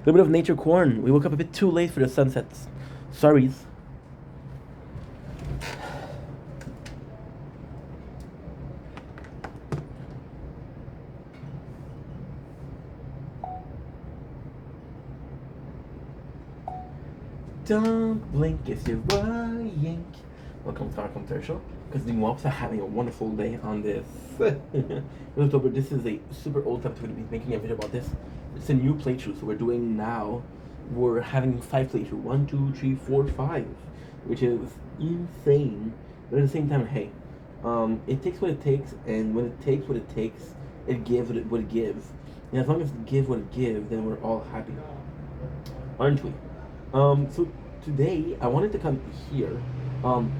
little bit of nature corn. We woke up a bit too late for the sunsets. Sorries. Don't blink if you're worrying. Welcome to our commercial. Because the Mops are having a wonderful day on this. October, this is a super old time to be making a video about this. It's a new playthrough, so we're doing now. We're having 5 playthrough. 1, 2, 3, 4, 5. Which is insane. But at the same time, hey. It takes what it takes, and when it takes what it takes, it gives what it gives. And as long as it gives what it gives, then we're all happy. Aren't we? So today I wanted to come here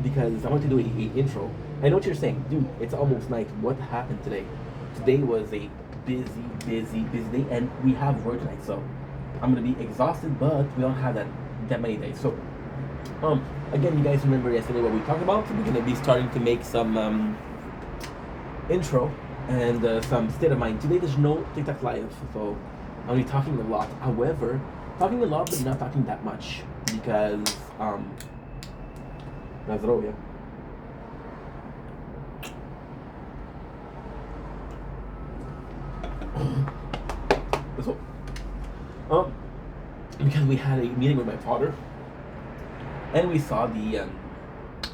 because I want to do a intro. I know what you're saying, dude. It's almost night. What happened today? Today was a busy day, and we have work tonight, so I'm gonna be exhausted. But we don't have that many days. So again, you guys remember yesterday what we talked about? We're gonna be starting to make some intro and some state of mind. Today there's no TikTok live, so I'll be talking a lot. However, talking a lot, but not talking that much because na zdrowie. So, because we had a meeting with my father, and we saw the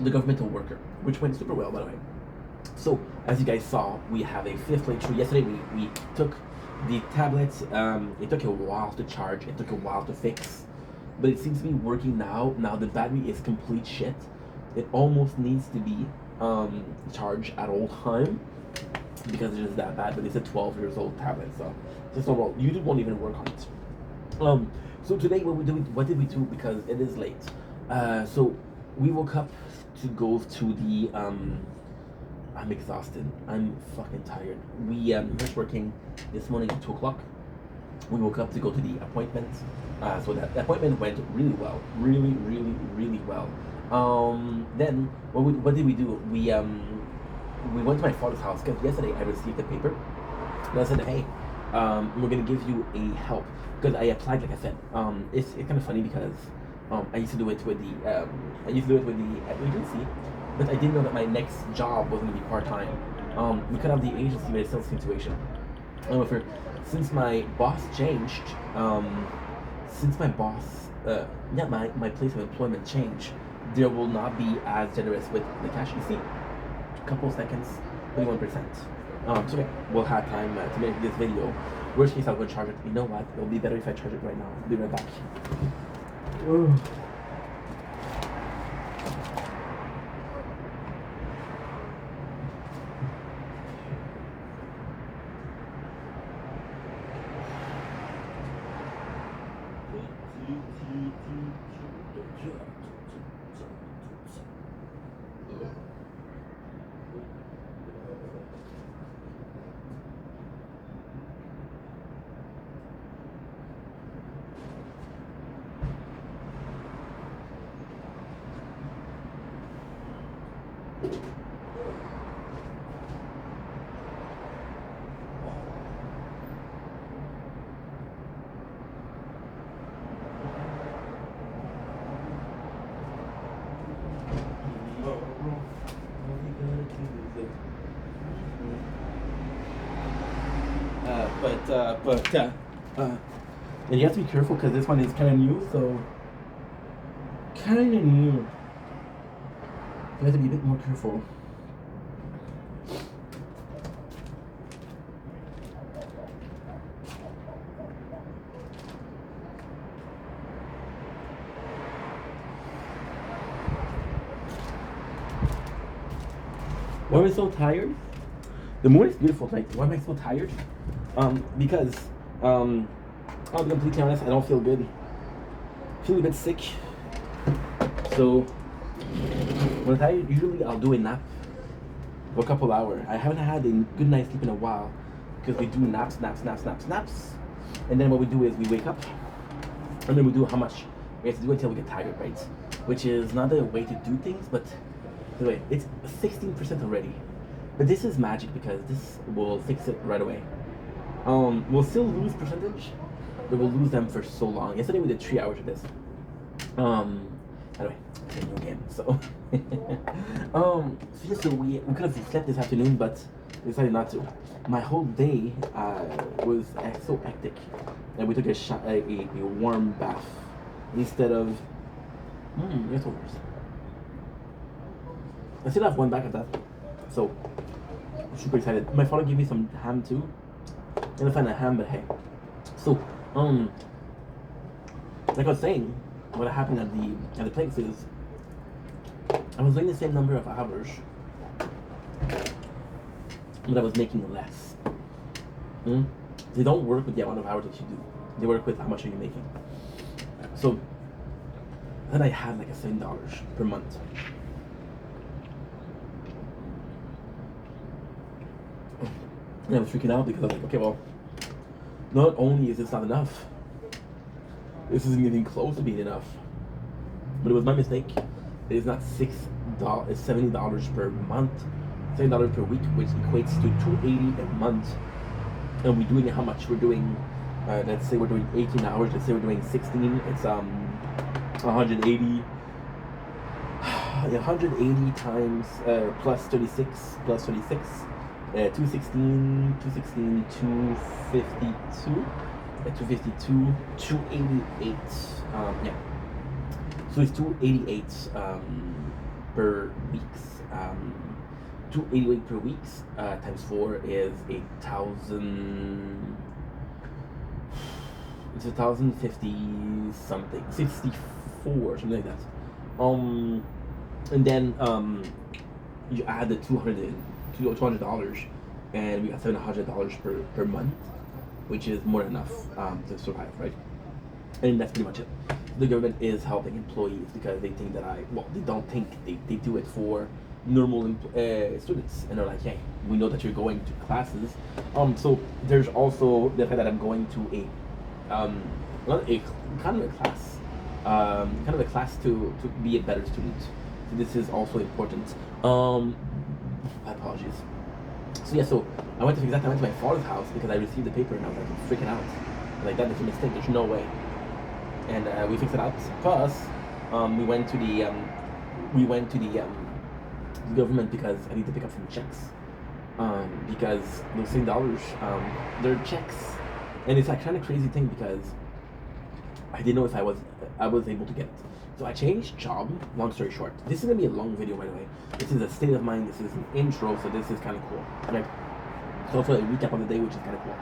governmental worker, which went super well, by the way. So, as you guys saw, we have a 5th playthrough. Yesterday, we took the tablets. It took a while to charge. It took a while to fix, but it seems to be working now. Now the battery is complete shit. It almost needs to be charged at all time because it is that bad. But it's a 12 years old tablet, so just normal. YouTube won't even work on it. So today, what did we do? Because it is late. So we woke up to go to the. I'm exhausted. I'm fucking tired. We finished working this morning at 2 o'clock. We woke up to go to the appointment. So that appointment went really well. Really well. Then what did we do? We went to my father's house because yesterday I received the paper. And I said, hey, we're gonna give you a help because I applied, like I said. It's kind of funny because I used to do it with the agency. But I didn't know that my next job was going to be part-time. We could have the agency, but it's still the situation. However, since my boss changed, my place of employment changed, there will not be as generous with the cash. You see, a couple seconds, 21%. So okay, we'll have time to make this video. Worst case, I'll go charge it. You know what? It'll be better if I charge it right now. I'll be right back. And you have to be careful because this one is kind of new, so kind of new. You have to be a bit more careful. Why am I so tired? The moon is beautiful. Like, why am I so tired? Because I'll be completely honest, I don't feel good. I feel a bit sick. So when I'm tired, usually I'll do a nap for a couple hours. I haven't had a good night's sleep in a while because we do naps. And then what we do is we wake up and then we do how much we have to do until we get tired, right? Which is not the way to do things, but anyway, it's 16% already. But this is magic because this will fix it right away. We'll still lose percentage, we will lose them for so long. Yesterday we did 3 hours of this. Anyway, it's a new game, so so yeah, so we could have slept this afternoon, but we decided not to. My whole day was so hectic, and we took a warm bath instead of leftovers. I still have one back of that, so I'm super excited. My father gave me some ham too. I'm gonna find a ham, but hey. So like I was saying, what happened at the place is I was doing the same number of hours, but I was making less. They don't work with the amount of hours that you do. They work with how much are you making. So then I had like a $7 per month. And I was freaking out because I was like, okay, well, not only is this not enough, this isn't even close to being enough. But it was my mistake. It is not $6. It's $70 per month, $70 per week, which equates to $280 a month. And we're doing how much? We're doing. Let's say we're doing 18 hours. Let's say we're doing 16. It's 180. 180 times plus 36 plus 26. 216, 252, 252, 288. Yeah. So it's 288 per weeks. 288 per weeks times 4 is 8,000. It's 1,050 something, 64, something like that. And then you add the $200, and we got $700 per month, which is more than enough to survive, right? And that's pretty much it. The government is helping employees because they think that they don't think, they do it for normal students, and they're like, hey, we know that you're going to classes. So there's also the fact that I'm going to not a kind of a class to be a better student. So this is also important. My apologies. So yeah, so I went to my father's house because I received the paper and I was like freaking out. Like, that is a mistake. There's no way. And we fixed it out. Plus, we went to the government because I need to pick up some checks. Because those $6, they're checks, and it's like kind of crazy thing because I didn't know if I was able to get it. So I changed job. Long story short, this is gonna be a long video, by the way. This is a state of mind. This is an intro, so this is kind of cool. Right? It's also a recap of the day, which is kind of cool.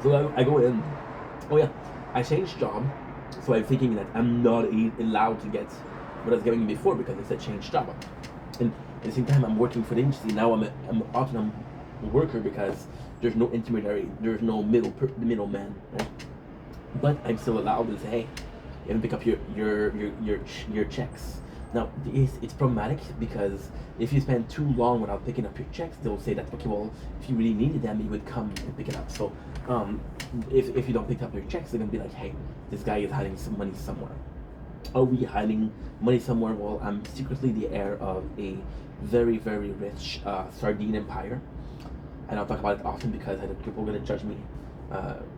So I go in. Oh yeah, I changed job. So I'm thinking that I'm not allowed to get what I was getting before because it's a changed job. And at the same time, I'm working for the agency. Now I'm an autonomous worker because there's no intermediary, there's no middleman, right? But I'm still allowed to say, hey, you have to pick up your checks. Now it's problematic because if you spend too long without picking up your checks, they'll say that, okay, well, if you really needed them, you would come and pick it up. So if you don't pick up your checks, they're gonna be like, hey, this guy is hiding some money somewhere. Are we hiding money somewhere? Well, I'm secretly the heir of a very, very rich sardine empire. And I'll talk about it often because I know people are going to judge me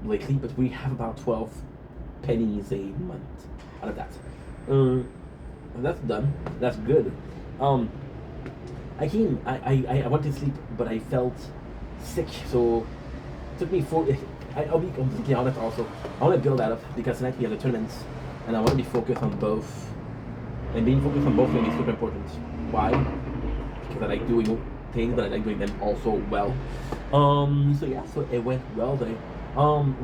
lately, but we have about 12 pennies a month out of that. That's done. That's good. I went to sleep, but I felt sick, so it took me I'll be completely honest also. I want to build that up because tonight we have the tournaments, and I want to be focused on both. And being focused on both is super important. Why? Because I like doing things, but I like doing them also well. So yeah, so it went well there.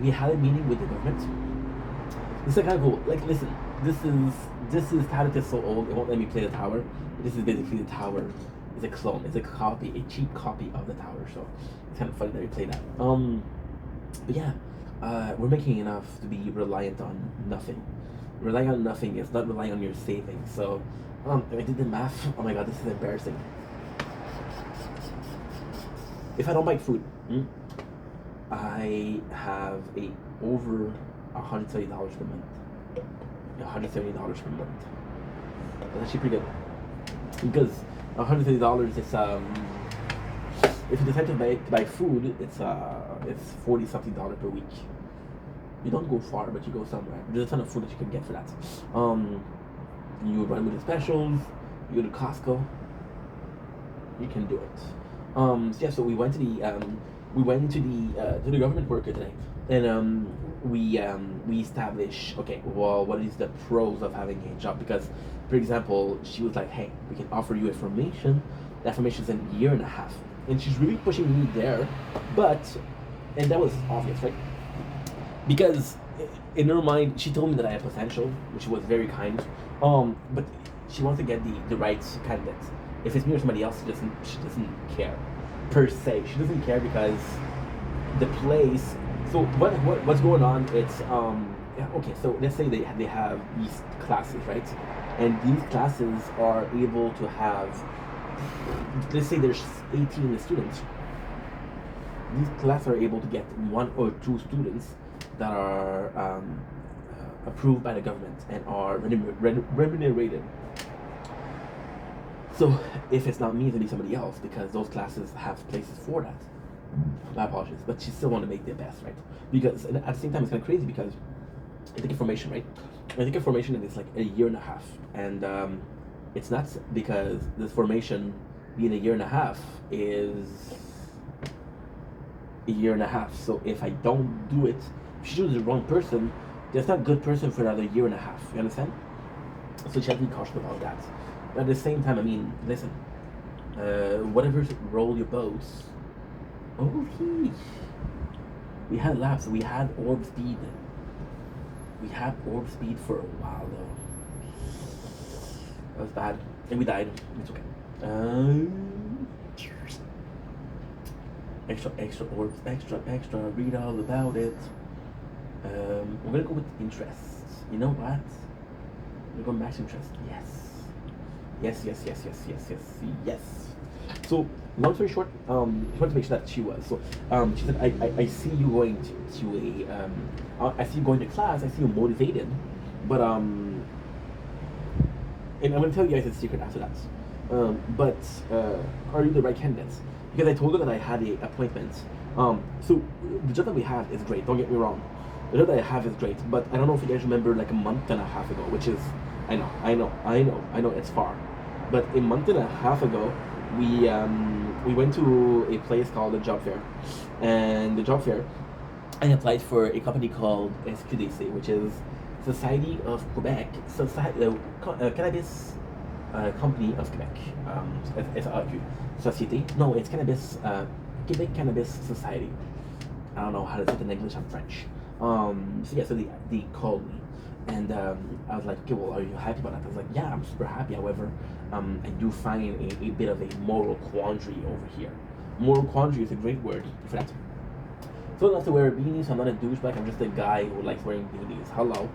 We had a meeting with the government. This is kind of cool. Like, listen, this is Tablet is so old, it won't let me play the tower. This is basically the tower. It's a clone. It's a copy, a cheap copy of the tower. So it's kind of funny that we play that. But yeah, we're making enough to be reliant on nothing. Relying on nothing is not relying on your savings. So, if I did the math, oh my god, this is embarrassing. If I don't buy food, I have over $170 per month. $170 per month. That's actually pretty good. Because $150. If you decide to buy food, it's 40 something dollar per week. You don't go far, but you go somewhere. There's a ton of food that you can get for that. Um, you run with the specials. You go to Costco. You can do it. So yeah, so we went to the government worker today, and we establish, okay, well, what is the pros of having a job? Because, for example, she was like, hey, we can offer you information. That information is in a year and a half, and she's really pushing me there, but and that was obvious, right? Because in her mind, she told me that I have potential, which was very kind. But she wants to get the right candidate. If it's me or somebody else, she doesn't care, per se. She doesn't care because the place. So what's going on? It's yeah, okay. So let's say they have these classes, right? And these classes are able to have. Let's say there's 18 students. These classes are able to get one or two students that are approved by the government and are remunerated. So if it's not me, it'll be somebody else because those classes have places for that. My apologies, but she still want to make the best, right? Because at the same time, it's kind of crazy because I think information, right? I think information is like a year and a half, and it's nuts because this formation being a year and a half is a year and a half. So if I don't do it, if she chooses the wrong person, that's not a good person for another year and a half. You understand? So she has to be cautious about that. But at the same time, I mean, listen, whatever roll your boats. Oh, we had laps. We had orb speed. We had orb speed for a while though. That was bad, and we died. It's okay. Extra orbs, extra. Read all about it. We're gonna go with interest. You know what? We're going max interest. Yes. So long story short, she wanted to make sure that she was. So she said, I see you going to I see you going to class. I see you motivated, but and I'm gonna tell you guys a secret after that. But are you the right candidates? Because I told her that I had a appointment. So the job that we have is great. Don't get me wrong. The job that I have is great, but I don't know if you guys remember like a month and a half ago, which is I know it's far, but a month and a half ago we went to a place called the job fair, and the job fair I applied for a company called SQDC, which is Society of Quebec, Cannabis Company of Quebec, SAQ, Société. No, it's Cannabis, Quebec Cannabis Society. I don't know how to say it in English. I'm French. So yeah, so they called me, and I was like, okay, well, are you happy about that? I was like, yeah, I'm super happy. However, I do find a bit of a moral quandary over here. Moral quandary is a great word for that. So I don't have to wear a beanie, so I'm not a douchebag. I'm just a guy who likes wearing beanies. Hello.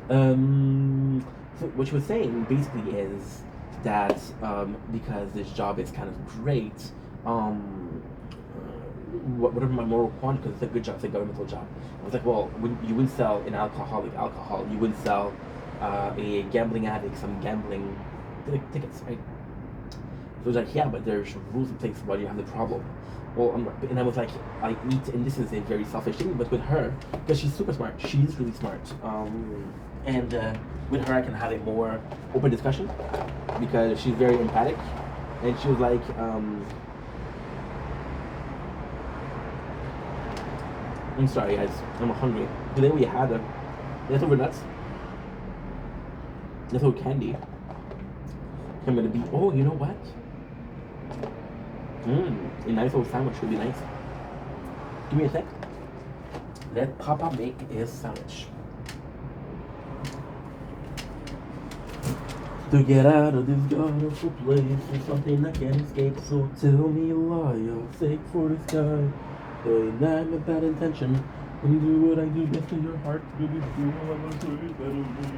So what she was saying basically is that because this job is kind of great, whatever my moral quandary, because it's a good job, it's a governmental job. I was like, well, you wouldn't sell an alcoholic alcohol. You wouldn't sell a gambling addict some gambling tickets, right? So it's like, yeah, but there's rules in place. Why do you have the problem? Well, and I was like, I eat, and this is a very selfish thing, but with her, because she's super smart, she's really smart. And with her, I can have a more open discussion because she's very empathic, and she was like, I'm sorry, guys, I'm hungry. Today we had a leftover nuts, leftover candy. I'm gonna be. Oh, you know what? A nice little sandwich would be nice. Give me a sec. Let Papa make his sandwich. To get out of this god-awful place, there's something I can't escape. So tell me why I'll sake for the sky. Though I'm a bad intention, when you do what I do best in your heart, really feel I want to do it better than me.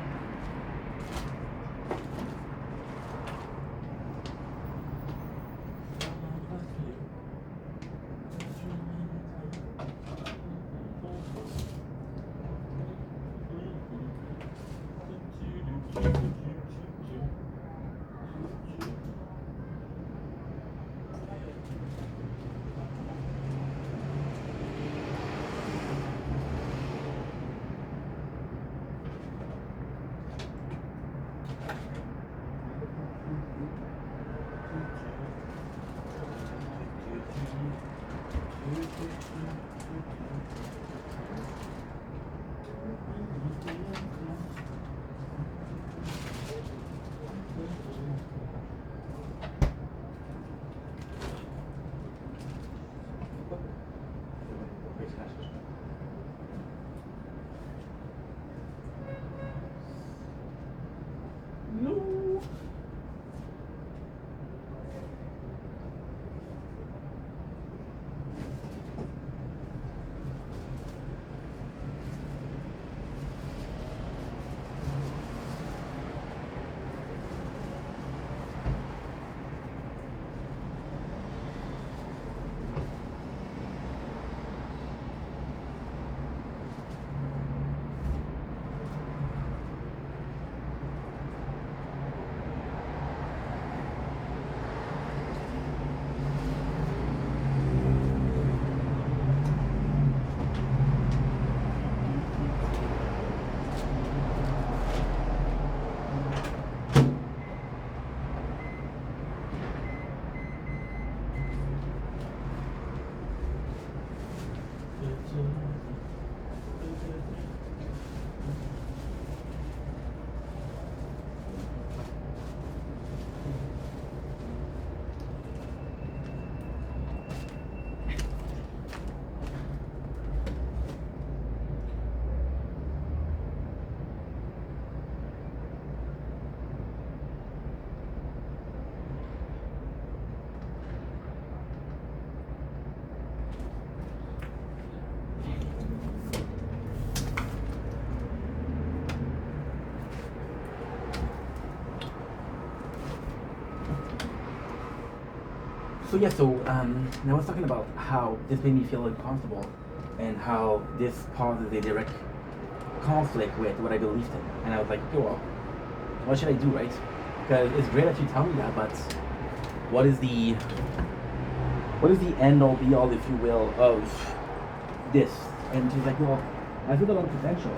No. So yeah, I was talking about how this made me feel uncomfortable, and how this causes a direct conflict with what I believed in. And I was like, okay, well, what should I do, right? Because it's great that you tell me that, but what is the end all be all, if you will, of this? And she's like, well, I think about potential.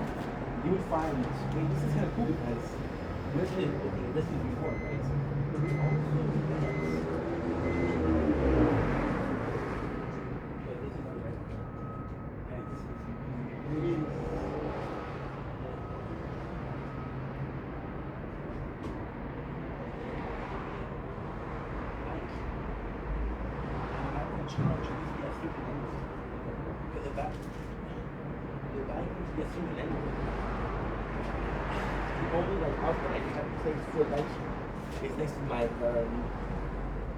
You would find, I mean, this is kind of cool because this is before, right? But we also it's next to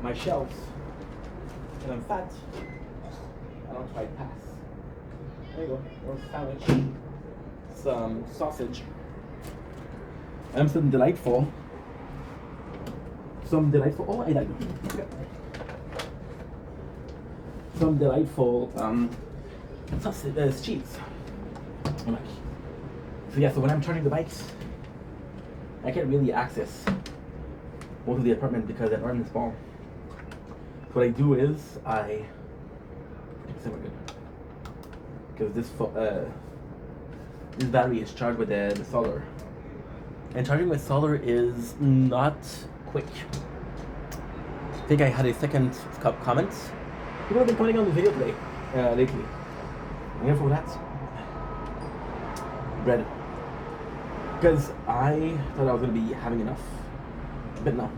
my shelves, and I'm fat. I don't try to pass. There you go. More sandwich, some sausage, and some delightful. Oh, I like some delightful sausage, cheese. So yeah, so when I'm charging the bikes, I can't really access most of the apartment because the apartment is small. So what I do is because this battery is charged with the solar, and charging with solar is not quick. I think I had a second comment. People have been commenting on the video today, lately. I'm here for that. Bread. Because I thought I was going to be having enough. But no.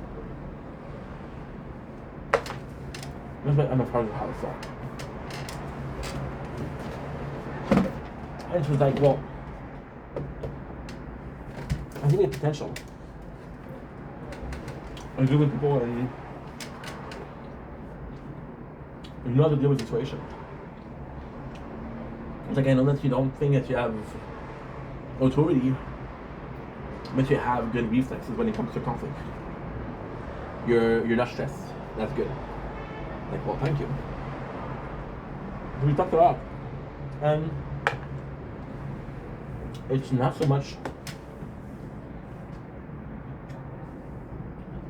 I'm a part of the house, so. And she was like, well, I think we have potential. I'm good with people and you know how to deal with the situation. It's like, I know that you don't think that you have authority, but you have good reflexes when it comes to conflict. You're not stressed. That's good. Like, well, thank you. We talked a lot, and it's not so much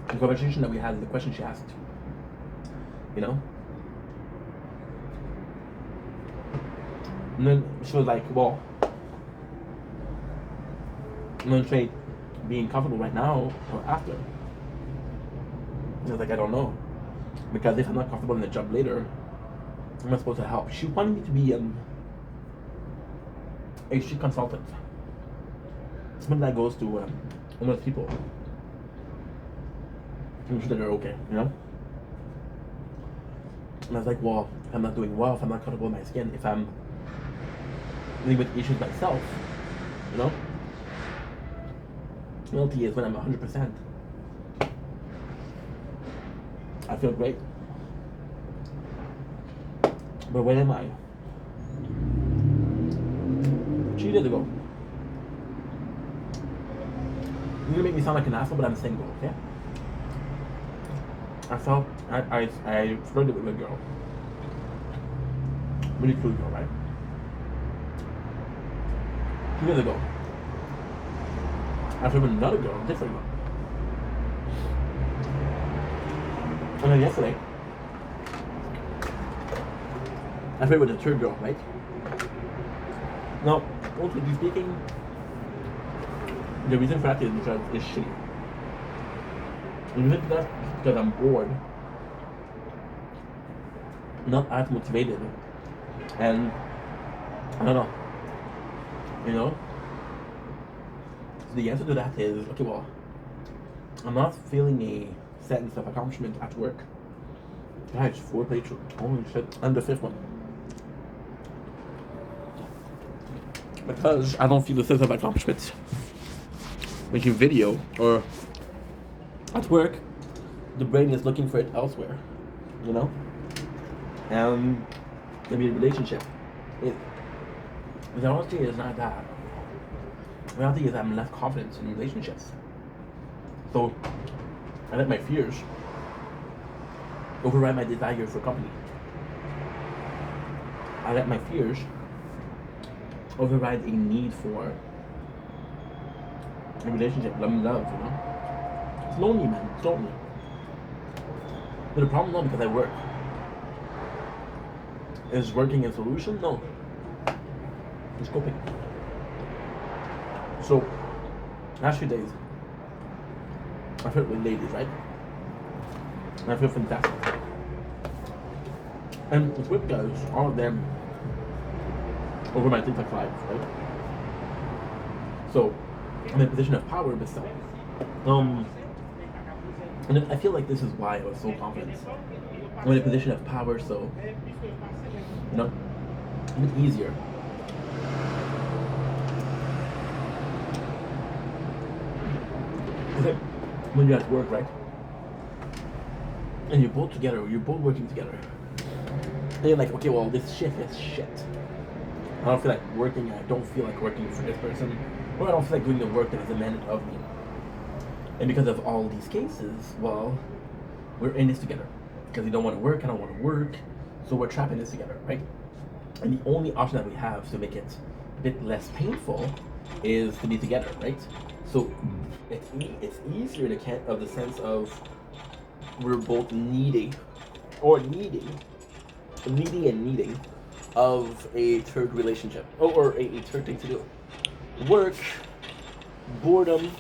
the conversation that we had, the question she asked. You know? And then she was like, well, I'm gonna trade being comfortable right now or after. And I was like, I don't know. Because if I'm not comfortable in the job later, am I supposed to help? She wanted me to be a street consultant. Someone that goes to homeless people to make sure that they're okay, you know? And I was like, well, if I'm not doing well, if I'm not comfortable in my skin, if I'm dealing with issues myself, you know? Loyalty is when I'm 100%. I feel great. But when am I? 3 days ago. You're gonna make me sound like an asshole, but I'm single, okay? I flirted with a girl. Really cool girl, right? 2 days ago. I flirted with another girl, different girl. And then yesterday, I flirted with a third girl, right? Now, ultimately speaking, the reason for that is because it's shitty. The reason for that is because I'm bored, not as motivated, and I don't know. You know? So the answer to that is, okay, well, I'm not feeling a sense of accomplishment at work. Guys, 4 playthrough. Holy shit. And the 5th one. Because I don't feel the sense of accomplishment making video, or at work, the brain is looking for it elsewhere, you know? Maybe a relationship. The reality is not that. The reality is I'm less confident in relationships. So I let my fears override my desire for company. I let my fears override a need for a relationship, love, you know? It's lonely, man. It's lonely. But the problem, not because I work. Is working a solution? No. It's coping. So, last few days, I felt with ladies, right? And I feel fantastic. And it's with guys, all of them, over my TikTok lives, right? So, I'm in a position of power, but still. And I feel like this is why I was so confident. I'm in a position of power, so, you know, a bit easier. It's like when you're at work, right? And you're both together, you're both working together. And you're like, okay, well, this shift is shit. I don't feel like working, I don't feel like working for this person, or I don't feel like doing the work that is demanded of me. And because of all these cases, well, we're in this together. Because you don't want to work, I don't want to work, so we're trapped in this together, right? And the only option that we have to make it a bit less painful is to be together, right? So it's easier in the sense of we're both needing of a third relationship, or a third thing to do. Work, boredom,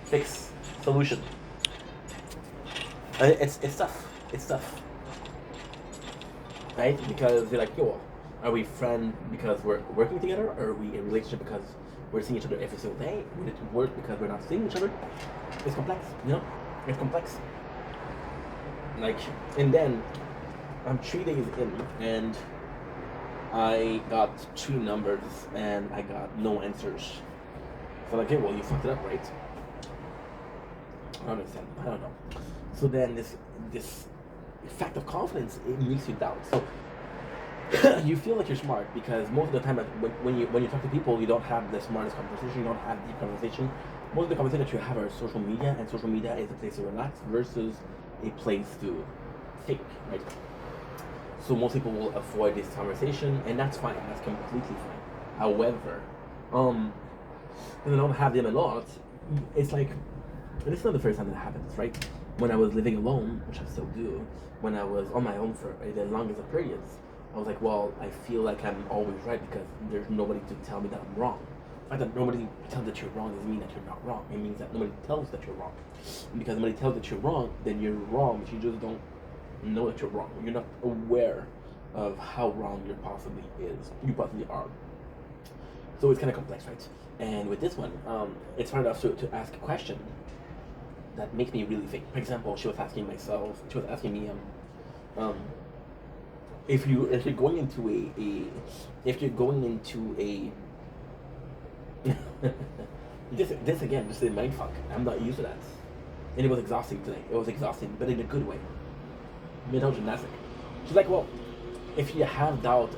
fix, solution. It's tough. It's tough, right? Because you're like, yo, are we friends because we're working together, or are we in a relationship because we're seeing each other every single day? Would it work because we're not seeing each other? It's complex, you know? It's complex. Like, and then I'm 3 days in, and I got 3 numbers, and I got no answers. So like, okay, well, you fucked it up, right? I don't understand. I don't know. So then this fact of confidence, it makes you doubt. So you feel like you're smart because most of the time when you talk to people, you don't have the smartest conversation, you don't have deep conversation. Most of the conversation that you have are social media, and social media is a place to relax versus a place to think, right? So most people will avoid this conversation, and that's fine. That's completely fine. However, when I don't have them a lot, it's like, and it's not the first time that happens, right? When I was living alone, which I still do, when I was on my own for the longest of periods, I was like, well, I feel like I'm always right because there's nobody to tell me that I'm wrong. The fact that nobody tells that you're wrong doesn't mean that you're not wrong. It means that nobody tells that you're wrong. And because nobody tells that you're wrong, then you're wrong, but you just don't know that you're wrong. You're not aware of how wrong you possibly are. So it's kind of complex, right? And with this one, it's hard enough to ask a question that makes me really think. For example, she was asking me, um, if you're going into if you're going into a this again, just a mind fuck. I'm not used to that, and it was exhausting today. It was exhausting, but in a good way. Mental gymnastic. She's like, well, if you have doubt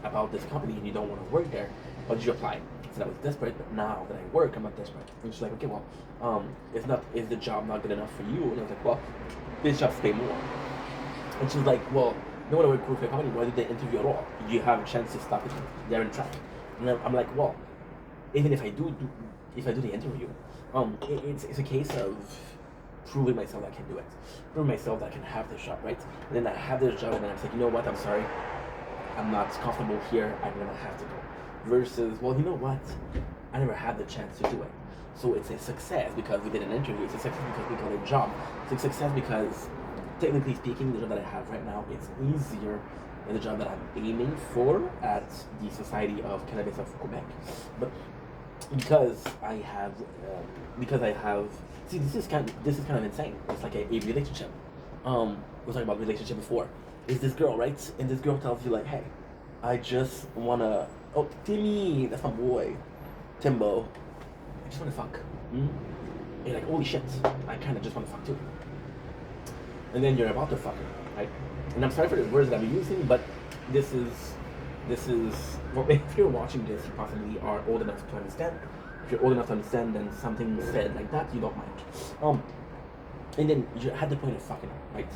about this company and you don't want to work there, why did you apply? So I was desperate, but now that I work, I'm not desperate. And she's like, okay, well, is the job not good enough for you? And I was like, well, this job's pay more. And she was like, well, no one work for a company. Why did they interview at all? You have a chance to stop it. They're in track. And I'm like, well, even if I do the interview, it's a case of proving myself that I can do it, proving myself that I can have this job, right? And then I have this job, and then I'm like, you know what? I'm sorry, I'm not comfortable here. I'm gonna have to go. Versus, well, you know what? I never had the chance to do it. So it's a success because we did an interview. It's a success because we got a job. It's a success because, technically speaking, the job that I have right now is easier than the job that I'm aiming for at the Society of Cannabis of Quebec. But because I have, see, this is kind of insane. It's like a relationship. We were talking about relationship before. Is this girl, right? And this girl tells you like, hey, I just wanna. Oh, Timmy, that's my boy, Timbo. I just wanna fuck. And you're like, holy shit, I kind of just wanna fuck too. And then you're about to fuck her, right? And I'm sorry for the words that I'm using, but this is. Well, if you're watching this, you possibly are old enough to understand. If you're old enough to understand, then something said like that, you don't mind. And then you had the point of fucking her, right?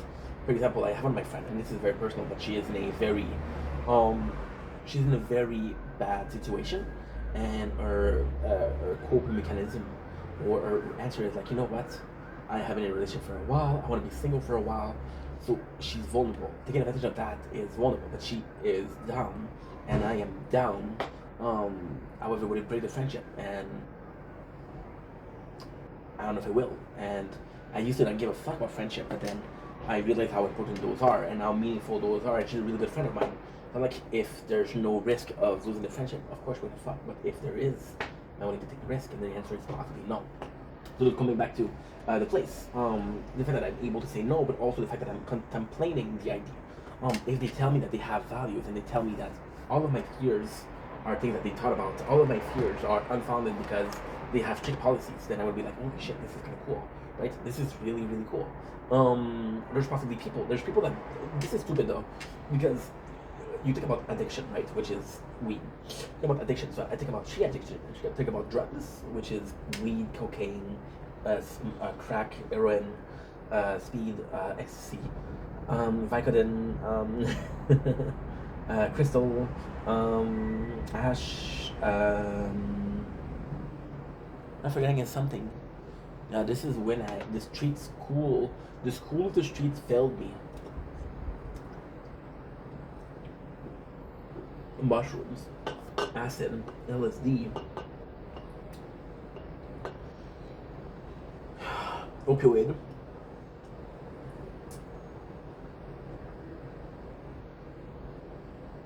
For example, I have one of my friends, and this is very personal, but she's in a very bad situation, and her coping mechanism or her answer is like, you know what? I haven't been in a relationship for a while. I want to be single for a while. So she's vulnerable. Taking advantage of that is vulnerable, but she is down, and I am down. However, would it break the friendship? And I don't know if it will. And I used to not give a fuck about friendship, but then I realized how important those are and how meaningful those are. And she's a really good friend of mine. I'm like, if there's no risk of losing the friendship, of course we're gonna fuck. But if there is, I want to take the risk, and the answer is possibly no. So coming back to the place, the fact that I'm able to say no, but also the fact that I'm contemplating the idea. If they tell me that they have values, and they tell me that all of my fears are things that they thought about, all of my fears are unfounded because they have strict policies, then I would be like, holy shit, this is kind of cool, right? This is really, really cool. There's people that, this is stupid though, because you think about addiction, right, which is weed. Think about addiction, so I think about addiction. I think about drugs, which is weed, cocaine, crack, heroin, speed, ecstasy, Vicodin, crystal, hash. I'm forgetting something. This is when the school of the streets failed me. Mushrooms, acid, LSD, opioid,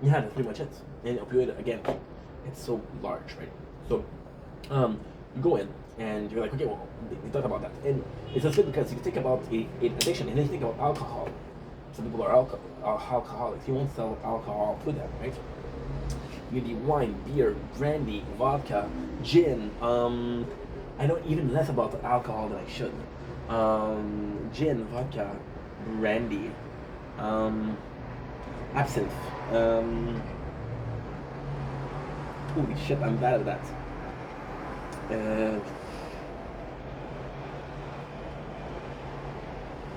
yeah, that's pretty much it. And opioid, again, it's so large, right? So, you go in and you're like, okay, well, we talk about that. And it's just because you think about an addiction, and then you think about alcohol. Some people are alcoholics. You won't sell alcohol to them, right? You need wine, beer, brandy, vodka, gin. I know even less about the alcohol than I should. Gin, vodka, brandy, absinthe. Holy shit, I'm bad at that.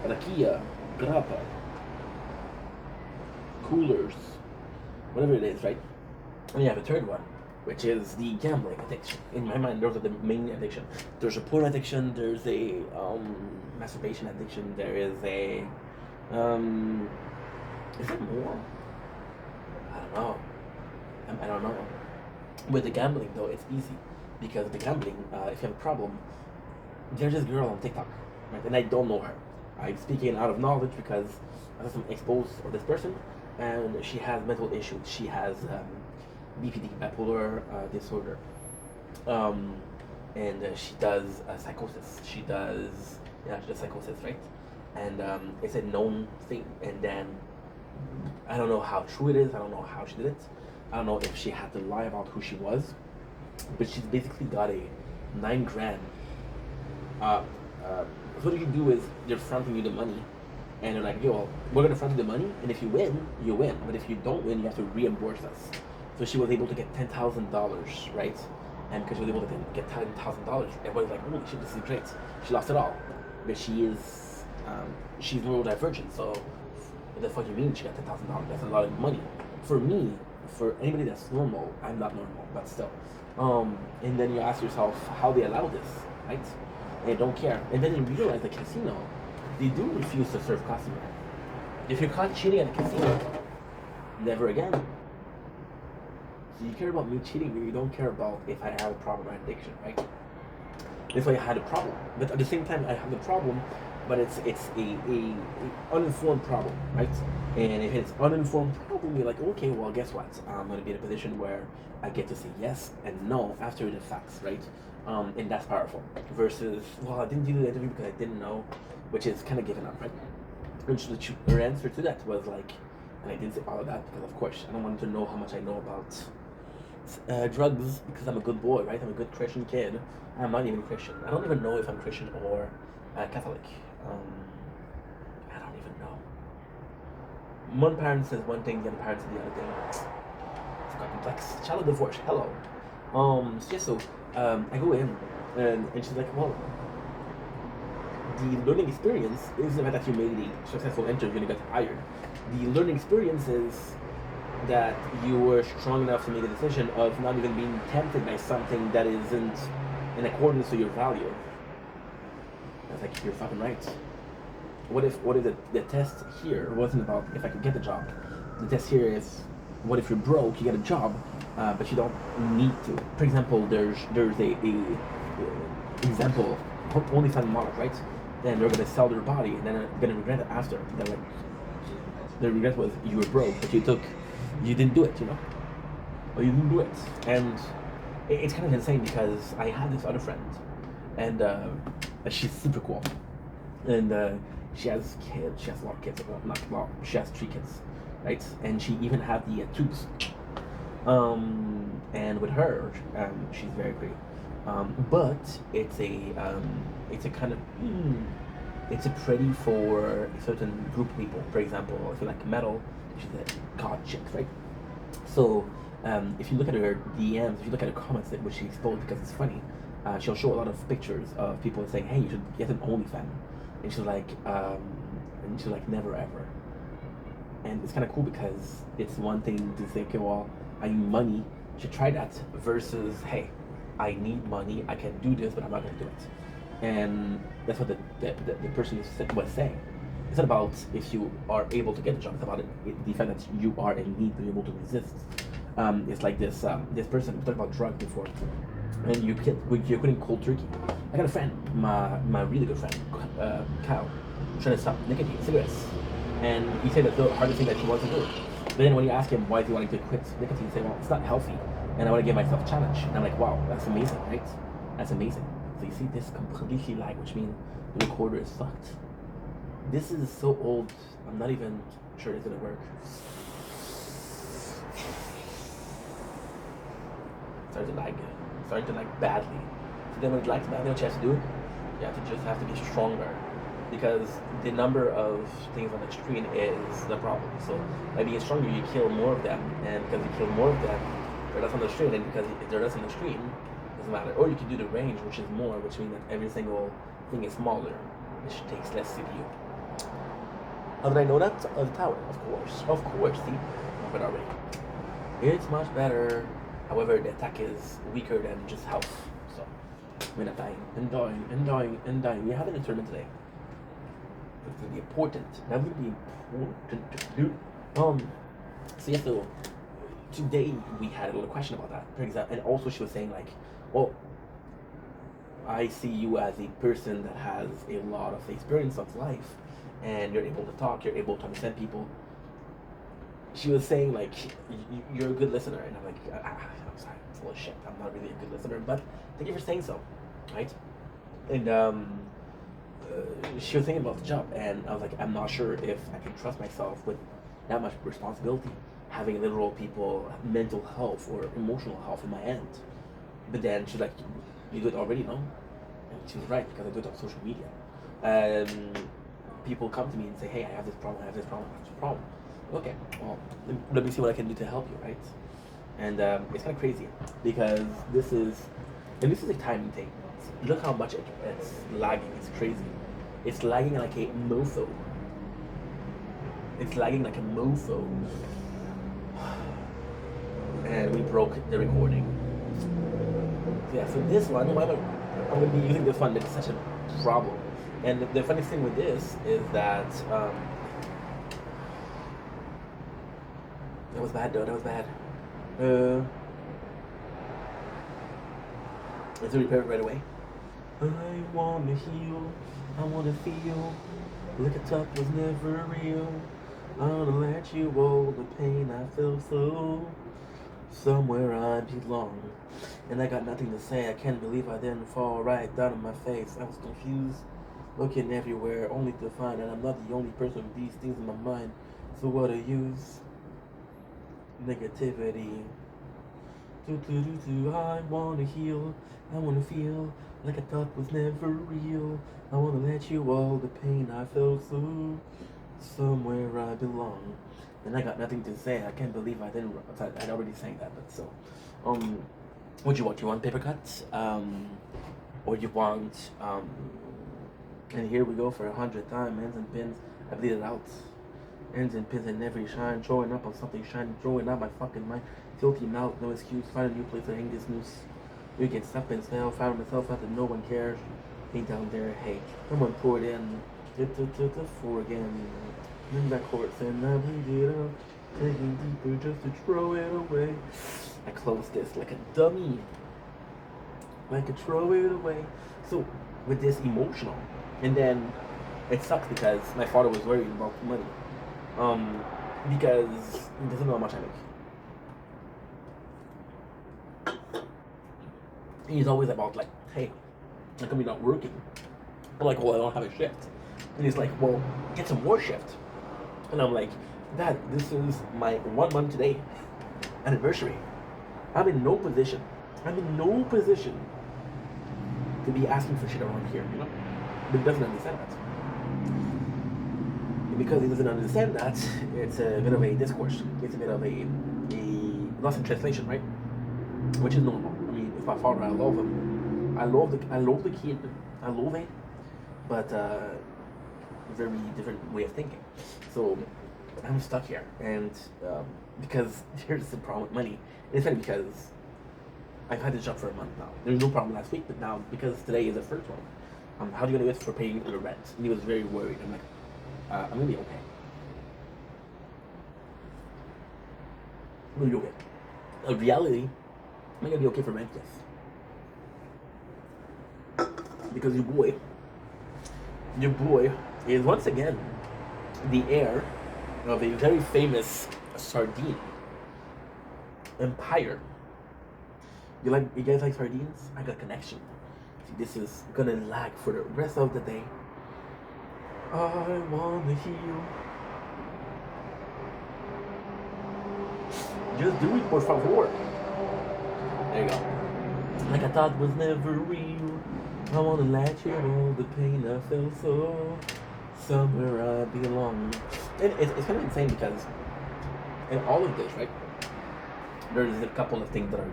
Rakia, grappa, coolers, whatever it is, right? And you have a third one, which is the gambling addiction. In my mind, those are the main addiction. There's a porn addiction, there's a masturbation addiction, there is a is there more? I don't know. With the gambling though, it's easy. Because the gambling, if you have a problem, there's this girl on TikTok, right? And I don't know her. I'm speaking out of knowledge because I have some exposed of this person, and she has mental issues. She has BPD, bipolar disorder, um, and she does psychosis. She does psychosis, right? And it's a known thing. And then I don't know how true it is. I don't know how she did it. I don't know if she had to lie about who she was, but she's basically got a 9 grand. Uh, so what you can do is they're fronting you the money, and they're like, "Yo, we're gonna front you the money, and if you win, you win. But if you don't win, you have to reimburse us." So she was able to get $10,000, right? And because she was able to get $10,000, everybody's like, "Holy shit, this is great." She lost it all, but she's neurodivergent, so what the fuck you mean she got $10,000? That's a lot of money. For me, for anybody that's normal, I'm not normal, but still. And then you ask yourself how they allow this, right? And they don't care. And then you realize the casino, they do refuse to serve customer. If you're caught cheating at a casino, never again. So you care about me cheating, but you don't care about if I have a problem or addiction, right? That's why I had a problem. But at the same time, I have the problem, but it's a uninformed problem, right? And if it's uninformed problem, you're like, okay, well, guess what? I'm gonna be in a position where I get to say yes and no after the facts, right? And that's powerful. Versus, well, I didn't do the interview because I didn't know, which is kind of giving up, right? And so her answer to that was like, and I didn't say all of that because, of course, I don't want to know how much I know about drugs because I'm a good boy, right? I'm a good Christian kid. I'm not even Christian. I don't even know if I'm Christian or Catholic. I don't even know. One parent says one thing, the other parent says the other thing. It's quite complex. Child divorce. Hello. So yeah, so I go in and she's like, well, the learning experience is the fact that you made a successful interview and you got hired. The learning experience is that you were strong enough to make a decision of not even being tempted by something that isn't in accordance to your value. I was like, you're fucking right. What if the test here wasn't about if I could get the job? The test here is, what if you're broke, you get a job, but you don't need to. For example, there's a example, OnlyFans model, right? Then they're gonna sell their body, and then they're gonna regret it after. They're like, the regret was you were broke, but you didn't do it, you know? Or you didn't do it. And it's kind of insane because I had this other friend, and she's super cool. And she has kids, she has a lot of kids, well, not a lot, she has 3 kids, right? And she even had the tubes. And with her, she's very pretty. But it's a kind of, it's a pretty for a certain group of people. For example, if you like metal, she's a god chick, right? So if you look at her DMs, if you look at her comments, which she exposed because it's funny, she'll show a lot of pictures of people saying, "Hey, you should get an OnlyFans," and she's like, "Never ever." And it's kind of cool because it's one thing to say, "Okay, well, I need money, you should try that," versus, "Hey, I need money, I can do this, but I'm not going to do it." And that's what the person was saying. It's not about if you are able to get a job. It's about the fact that you are in need to be able to resist. It's like this person, we talked about drugs before, and you're quitting cold turkey. I got a friend, my really good friend, Kyle, trying to stop nicotine, cigarettes, and he said that's the hardest thing that he wants to do. But then when you ask him why is he wanting to quit nicotine, he said, "Well, it's not healthy, and I want to give myself a challenge." And I'm like, "Wow, that's amazing, right? That's amazing." So you see this completely lag, which means the recorder is fucked. This is so old, I'm not even sure it's gonna work. Starting to lag badly. So then when it lags badly, what you have to do, you have to be stronger. Because the number of things on the screen is the problem. So by being stronger, you kill more of them, and because you kill more of them, they're less on the screen, and because they're less on the screen, it doesn't matter. Or you can do the range, which is more, which means that every single thing is smaller, which takes less CPU. How did I know that? The tower, of course, see? But already. It's much better. However, the attack is weaker than just health. So, we're not dying, and dying. We're having a tournament today. It's gonna be important. That's gonna be important to do. So yeah, so today we had a little question about that. For example, and also she was saying like, well, I see you as a person that has a lot of experience of life, and you're able to talk, you're able to understand people. she was saying like, you're a good listener, and I'm like, I'm sorry, I'm full of shit. I'm not really a good listener, but thank you for saying so, right? And she was thinking about the job, and I was like, I'm not sure if I can trust myself with that much responsibility, having literal people mental health or emotional health in my end. But then she's like, you do it already, no? And she was right, because I do it on social media. People come to me and say, hey, I have this problem, I have this problem, I have this problem. Okay, well, let me see what I can do to help you, right? And it's kind of crazy, because this is a timing thing. Look how much it's lagging, it's crazy. It's lagging like a mofo. It's lagging like a mofo. And we broke the recording. Yeah, so this one, I'm going to be using this one because it's such a problem. And the funniest thing with this is that that was bad, though. That was bad. Let's repair it right away. I wanna heal. I wanna feel like a top was never real. I wanna let you hold the pain I feel so. Somewhere I belong. And I got nothing to say. I can't believe I didn't fall right down on my face. I was confused, looking everywhere, only to find that I'm not the only person with these things in my mind. So what I use? Negativity. I wanna heal. I wanna feel like I thought was never real. I wanna let you all the pain I felt so. Somewhere I belong. And I got nothing to say. I can't believe I didn't. I'd already sang that, but so. What you want? You want paper cuts? Or you want? And here we go for 100 times. Ends and pins. I bleed it out. Ends and pins in every shine. Throwing up on something shiny. Throwing out my fucking mind. Tilting out. No excuse. Find a new place to hang this noose. We can stop and smell. Found myself out that no one cares. Ain't down there. Hey, someone pour it in. For again. In that chorus and I bleed it out, taking deeper just to throw it away. I close this like a dummy, like a throw it away. So with this emotional, and then it sucks because my father was worried about money, because he doesn't know how much I make. He's always about like, hey, how come you're not working? I'm like, well, I don't have a shift. And he's like, well, get some more shift. And I'm like, Dad, this is my 1 month today anniversary. I'm in no position. I'm in no position to be asking for shit around here, you know? But he doesn't understand that. And because he doesn't understand that, it's a bit of a discourse. It's a bit of a loss in translation, right? Which is normal. I mean, if my father, I love him. I love the kid. I love it. But very different way of thinking. So I'm stuck here, and because here's the problem with money. It's funny because I've had this job for a month now. There was no problem last week, but now because today is the first one, how do you gonna do it for paying the rent? And he was very worried. I'm like, I'm gonna be okay. I'm gonna be okay. In reality, I'm gonna be okay for rent, yes. Because your boy is once again the heir of a very famous sardine empire. You guys like sardines? I got a connection. See, this is gonna lag for the rest of the day. I wanna heal. Just do it, por favor. There you go. Like I thought was never real. I wanna let you know the pain I felt so. Somewhere I belong. And it's kind of insane because in all of this, right, there's a couple of things that are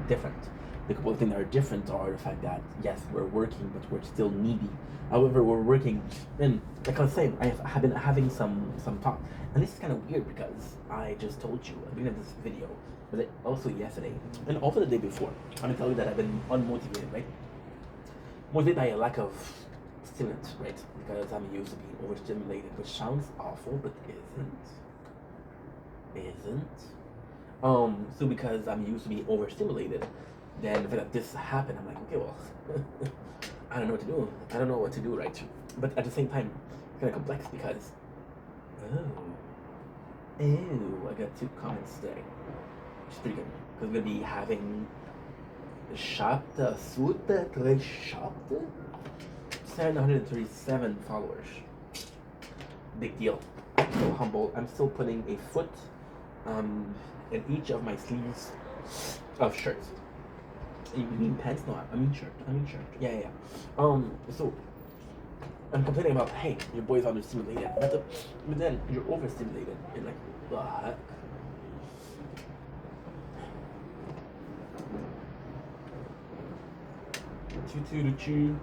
different. The couple of things that are different are the fact that, yes, we're working, but we're still needy. However, we're working, and like I was saying, I have been having some talk. And this is kind of weird because I just told you at the beginning of this video, but also yesterday, and also the day before, I'm going to tell you that I've been unmotivated, right? Motivated by a lack of stimulant, right? Because I'm used to being overstimulated, which sounds awful, but isn't. So because I'm used to being overstimulated, then the fact that this happened, I'm like, okay, well, I don't know what to do. I don't know what to do, right? But at the same time, it's kind of complex because, Ew, I got 2 comments today. Which is pretty good. Because we're going to be having Shapta Sutta Tre Shapta 737 followers. Big deal. I'm so humble. I'm still putting a foot in each of my sleeves of shirts. You mean pants? No, I mean shirt. Yeah. So I'm complaining about, hey, your boy's understimulated, but then you're overstimulated. And like, the heck? Choo.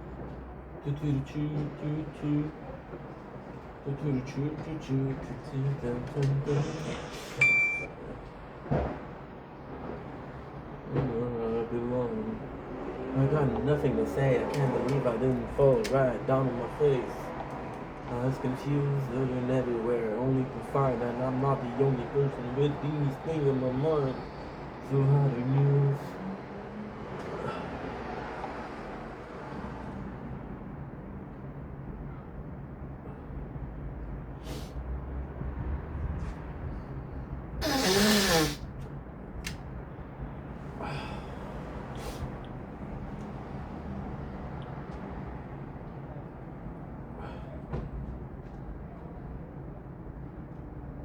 Where I belong. I got nothing to say. I can't believe I didn't fall right down on my face. I was confused, looking everywhere, only to find that I'm not the only person with these things in my mind. So how to use?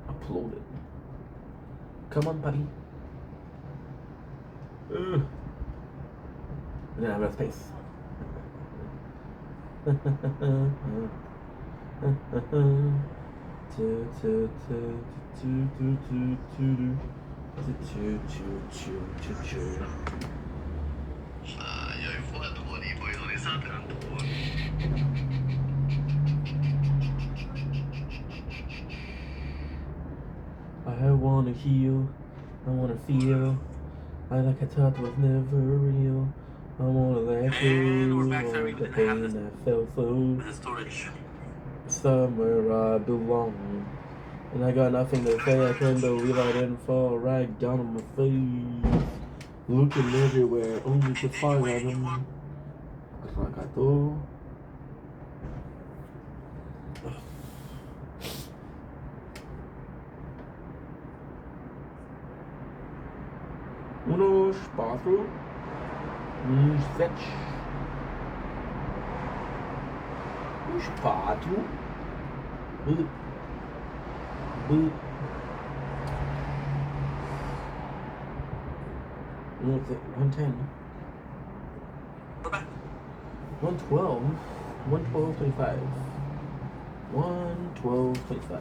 Upload it. Come on, buddy. And then I have space. I wanna heal, I wanna feel, like I thought was never real. I wanna let go of the pain I felt so. Somewhere I belong. And I got nothing to say, I can't believe I didn't fall right down on my face. Looking everywhere, only to find them. Ragato. Uno spazio, sete, spazio, 110, 112, 112.25, 112.25.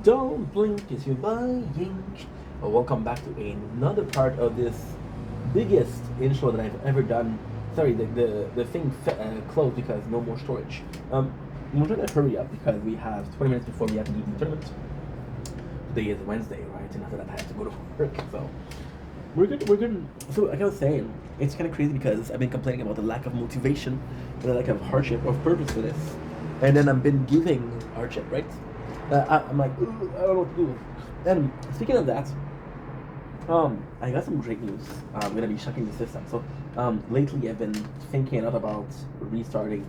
Don't blink as you're buying. Welcome back to another part of this biggest intro that I've ever done. Sorry, the thing closed because no more storage. We're trying to hurry up because we have 20 minutes before we have to do the tournament. Today is Wednesday, right? And after that I have to go to work. So we're good. So like I was saying, it's kind of crazy because I've been complaining about the lack of motivation, the lack of hardship, of purpose for this, and then I've been giving hardship, right? I'm like, I don't know what to do. And speaking of that, I got some great news. I'm gonna be shocking the system. So lately I've been thinking a lot about restarting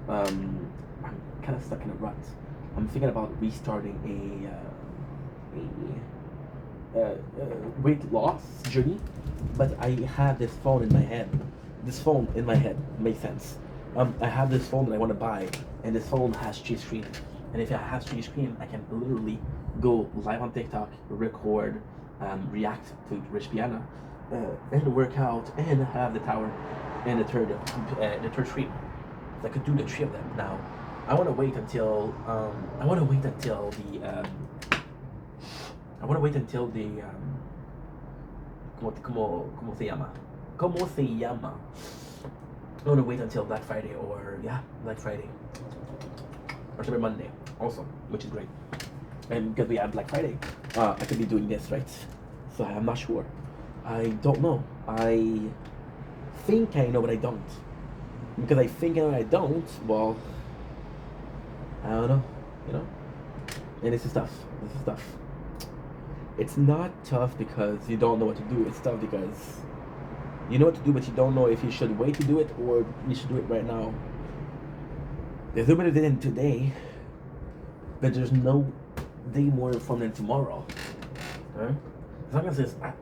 I'm kind of stuck in a rut. I'm thinking about restarting a weight loss journey, but I have this phone in my head. This phone in my head makes sense. I have this phone that I want to buy, and this phone has 3 screen. And if it has 3 screen, I can literally go live on TikTok, record, react to Rich Piana, and work out, and have the tower, and the third stream. So I could do the 3 of them. Now, I want to wait until ¿Cómo se llama? I want to wait until Black Friday Black Friday. Or Cyber Monday also, which is great. And because we have Black Friday, I could be doing this, right? So I'm not sure. I don't know. I think I know, but I don't. Because I think I know, I don't. Well, I don't know. You know. And this is tough. This is tough. It's not tough because you don't know what to do. It's tough because you know what to do, but you don't know if you should wait to do it or you should do it right now. There's nobody did it today, but there's no day more informed than tomorrow. Huh? As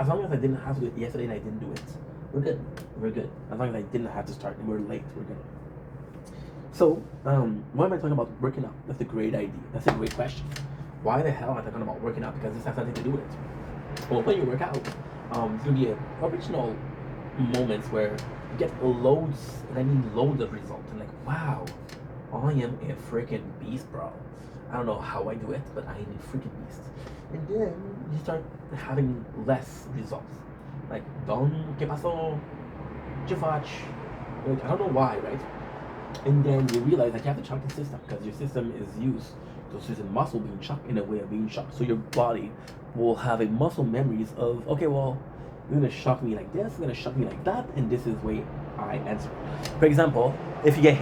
long as I didn't have to do it yesterday and I didn't do it, we're good. We're good. As long as I didn't have to start and we're late, we're good. So, why am I talking about working out? That's a great idea. That's a great question. Why the hell am I talking about working out? Because this has nothing to do with it. Well, when you work out, there's gonna be original moments where you get loads, and I mean loads of results. And like, wow, I am a freaking beast, bro. I don't know how I do it, but I am a freaking beast. And then you start having less results. Like, ¿qué pasó? Like, I don't know why, right? And then you realize that you have to chuck the system because your system is used to system muscle being chucked in a way of being shocked. So your body will have a muscle memories of, okay, well, you're gonna shock me like this, you're gonna shock me like that, and this is the way I answer. For example, if you get